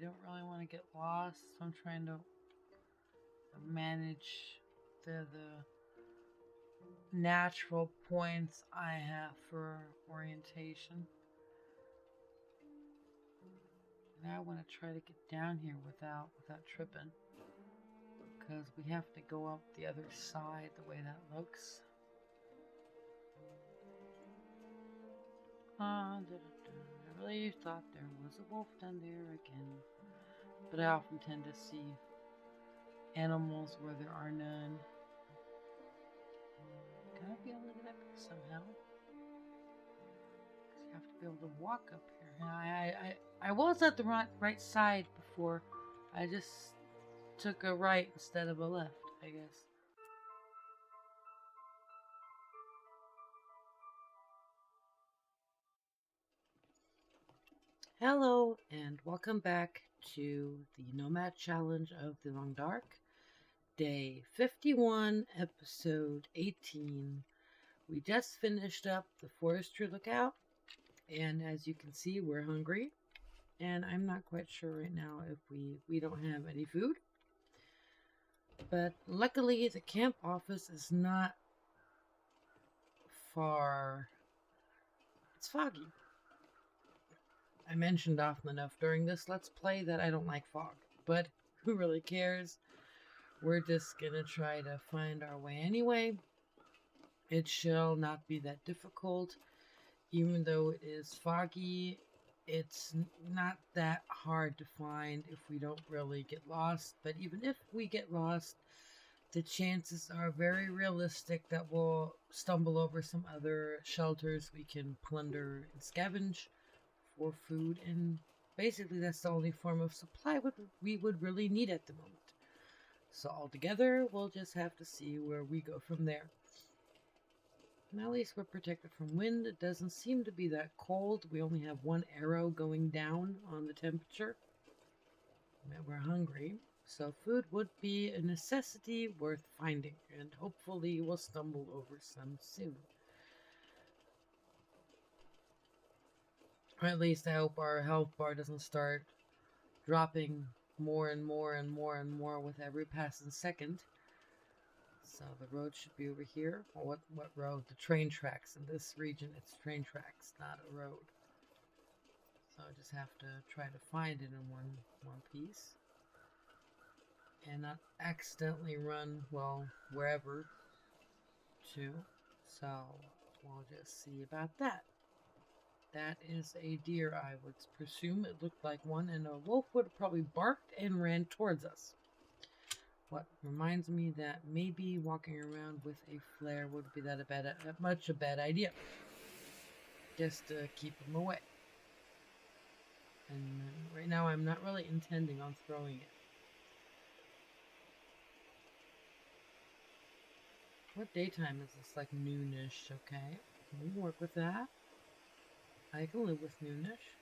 don't really want to get lost, so I'm trying to manage the natural points I have for orientation. Now I want to try to get down here without tripping, because we have to go up the other side the way that looks. I really thought there was a wolf down there again, but I often tend to see animals where there are none. Gotta be able to get up here somehow. Cause you have to be able to walk up here. I was at the right side before. I just took a right instead of a left, I guess. Hello, and welcome back to the Nomad Challenge of the Long Dark. Day 51, episode 18. We just finished up the forestry lookout, and as you can see, we're hungry. And I'm not quite sure right now if we don't have any food. But luckily, the camp office is not far. It's foggy. I mentioned often enough during this Let's Play that I don't like fog, but who really cares? We're just gonna try to find our way anyway. It shall not be that difficult. Even though it is foggy, it's not that hard to find if we don't really get lost. But even if we get lost, the chances are very realistic that we'll stumble over some other shelters we can plunder and scavenge for food, and basically that's the only form of supply we would really need at the moment. So altogether, we'll just have to see where we go from there. And at least we're protected from wind. It doesn't seem to be that cold. We only have one arrow going down on the temperature. We're hungry, so food would be a necessity worth finding, and hopefully we'll stumble over some soon. Or at least I hope our health bar doesn't start dropping more and more and more and more with every passing second. So the road should be over here. Well, what road? The train tracks. In this region, it's train tracks, not a road. So I just have to try to find it in one piece. And not accidentally run, well, wherever to. So we'll just see about that. That is a deer, I would presume. It looked like one, and a wolf would have probably barked and ran towards us. What reminds me that maybe walking around with a flare would be that much a bad idea. Just to keep him away. And right now I'm not really intending on throwing it. What daytime is this? Like noonish, okay. We can work with that. I can live with noonish.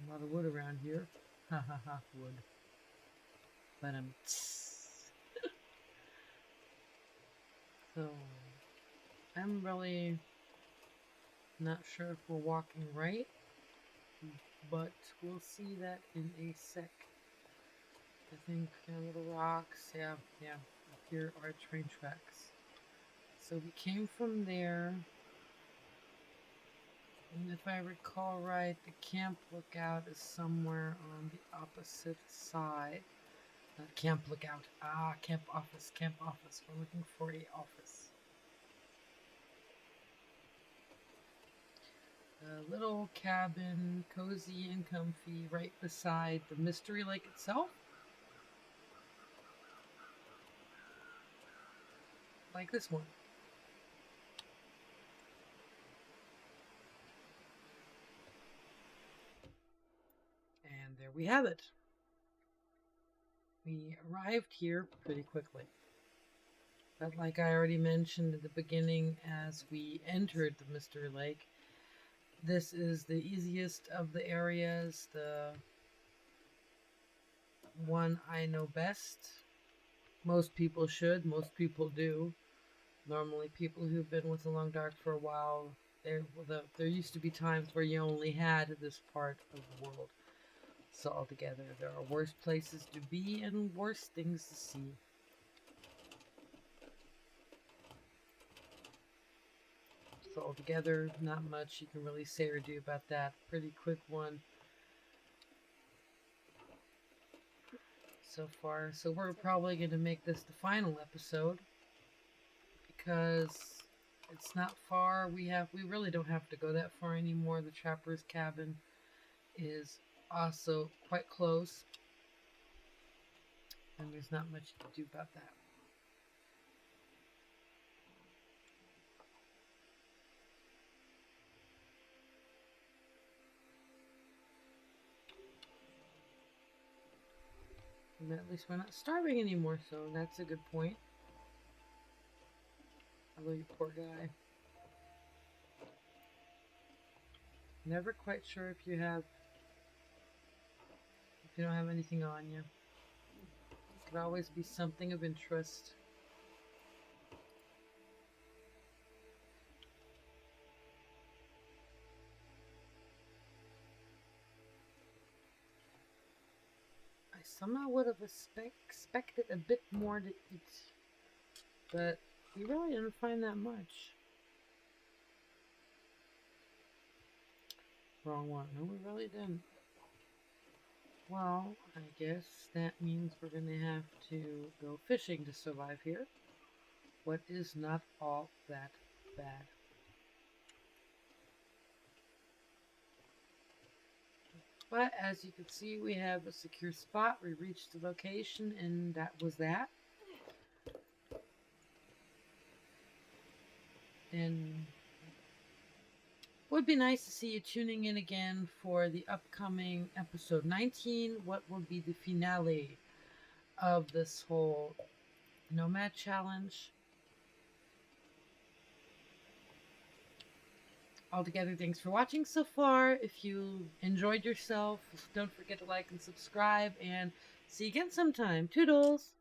A lot of wood around here. Ha ha ha, wood. But so I'm really not sure if we're walking right, but we'll see that in a sec. I think little rocks, yeah. Here are train tracks. So we came from there, and if I recall right, the camp lookout is somewhere on the opposite side. Not camp lookout, camp office. We're looking for a office. A little cabin, cozy and comfy, right beside the mystery lake itself. Like this one. And there we have it. We arrived here pretty quickly. But like I already mentioned at the beginning, as we entered the Mystery Lake, this is the easiest of the areas, the one I know best. Most people should, most people do. Normally people who've been with the Long Dark for a while There used to be times where you only had this part of the world. So altogether, there are worse places to be and worse things to see. So altogether, not much you can really say or do about that. Pretty quick one so far. So we're probably going to make this the final episode because it's not far. We really don't have to go that far anymore. The trapper's cabin is also quite close, and there's not much to do about that. And at least we're not starving anymore, so that's a good point. Although you poor guy. Never quite sure if you don't have anything on you. It could always be something of interest. I somehow would have expected a bit more to eat, but we really didn't find that much. Wrong one. No, we really didn't. Well, I guess that means we're going to have to go fishing to survive here. What is not all that bad. But as you can see, we have a secure spot. We reached the location, and that was that. And would be nice to see you tuning in again for the upcoming episode 19. What will be the finale of this whole Nomad challenge? Altogether, thanks for watching so far. If you enjoyed yourself, don't forget to like and subscribe, and see you again sometime. Toodles!